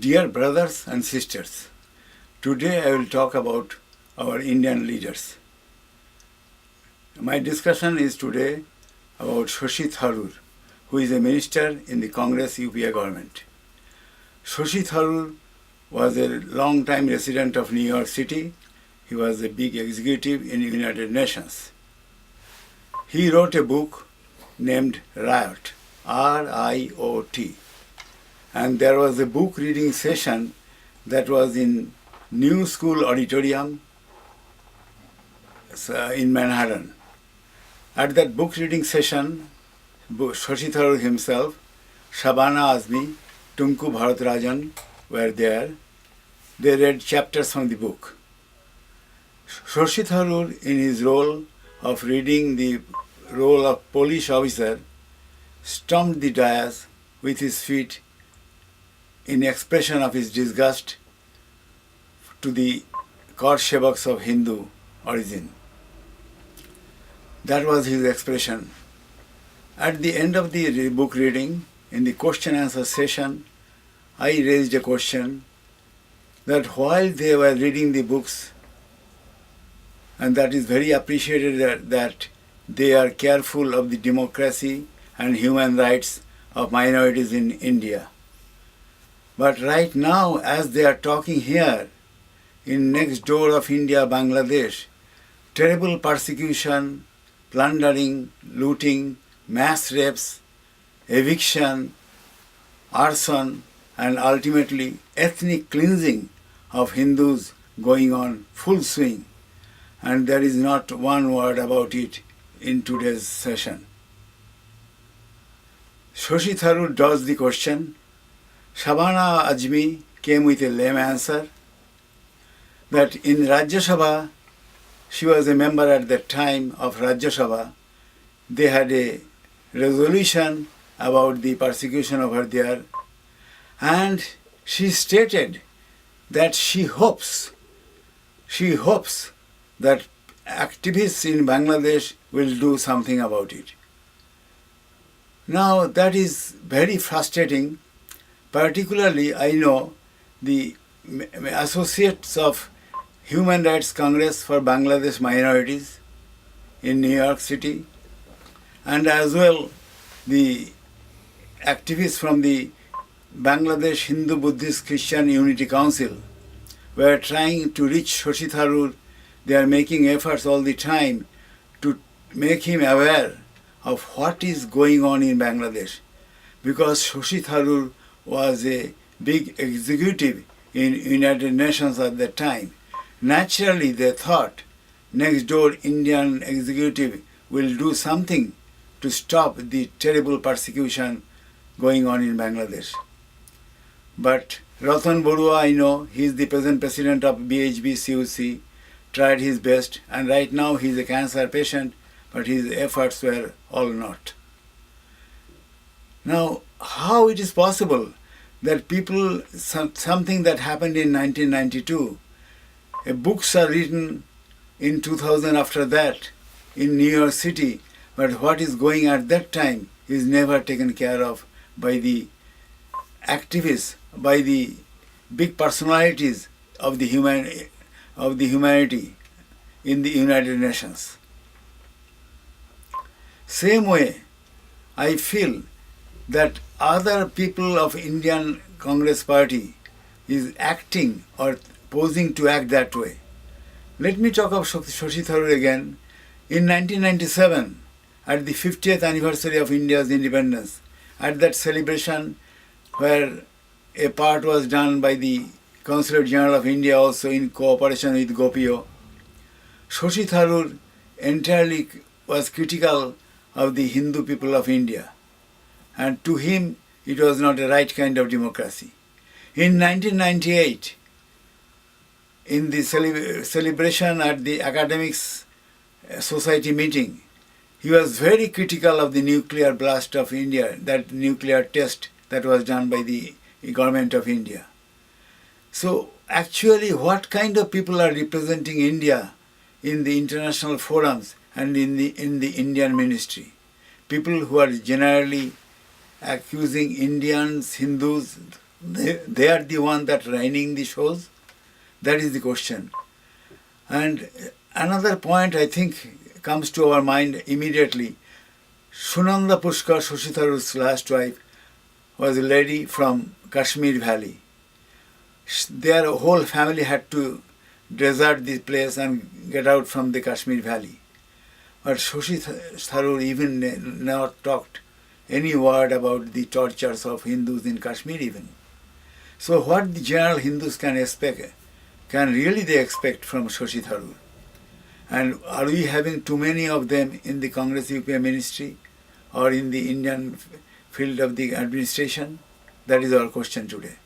Dear brothers and sisters, today I will talk about our Indian leaders. My discussion is today about Shashi Tharoor, who is a minister in the Congress UPA government. Shashi Tharoor was a long-time resident of New York City. He was a big executive in the United Nations. He wrote a book named Riot, R-I-O-T. And there was a book reading session that was in New School Auditorium in Manhattan. At that book reading session, Shashi Tharoor himself, Shabana Azmi, Tunku Bharatarajan were there. They read chapters from the book. Shashi Tharoor, in his role of reading the role of police officer, stomped the dais with his feet in expression of his disgust to the Kar Sevaks of Hindu origin. That was his expression. At the end of the book reading, in the question answer session, I raised a question that while they were reading the books, and that is very appreciated that they are careful of the democracy and human rights of minorities in India. But right now, as they are talking here, in next door of India, Bangladesh, terrible persecution, plundering, looting, mass rapes, eviction, arson, and ultimately ethnic cleansing of Hindus going on full swing. And there is not one word about it in today's session. Shashi Tharoor dodged the question. Shabana Azmi came with a lame answer that in Rajya Sabha, she was a member at that time of Rajya Sabha, they had a resolution about the persecution of her there, and she stated that she hopes that activists in Bangladesh will do something about it. Now that is very frustrating. Particularly, I know the associates of Human Rights Congress for Bangladesh Minorities in New York City, and as well the activists from the Bangladesh Hindu Buddhist Christian Unity Council were trying to reach Shashi Tharoor. They are making efforts all the time to make him aware of what is going on in Bangladesh, because Shashi Tharoor was a big executive in United Nations at that time. Naturally, they thought next door Indian executive will do something to stop the terrible persecution going on in Bangladesh. But Ratan Barua, I know, he is the present president of BHB CUC, tried his best, and right now he is a cancer patient, but his efforts were all naught. Now, how it is possible that people, something that happened in 1992, books are written in 2000 after that in New York City, but what is going at that time is never taken care of by the activists, by the big personalities of the humanity in the United Nations. Same way, I feel that other people of Indian Congress Party is acting or posing to act that way. Let me talk of Shashi Tharoor again. In 1997, at the 50th anniversary of India's independence, at that celebration where a part was done by the Consulate General of India also in cooperation with Gopio, Shashi Tharoor entirely was critical of the Hindu people of India. And to him, it was not a right kind of democracy. In 1998, in the celebration at the Academics Society meeting, he was very critical of the nuclear blast of India, that nuclear test that was done by the government of India. So actually, what kind of people are representing India in the international forums and in the Indian ministry? People who are generally accusing Indians, Hindus they are the one that running the shows? That is the question. And another point I think comes to our mind immediately. Sunanda Pushkar, Shashi Tharoor's last wife, was a lady from Kashmir Valley. Their whole family had to desert this place and get out from the Kashmir Valley. But Shashi Tharoor even never talked any word about the tortures of Hindus in Kashmir even. So what the general Hindus can expect, can really they expect from Shashi Tharoor? And are we having too many of them in the Congress UPA ministry or in the Indian field of the administration? That is our question today.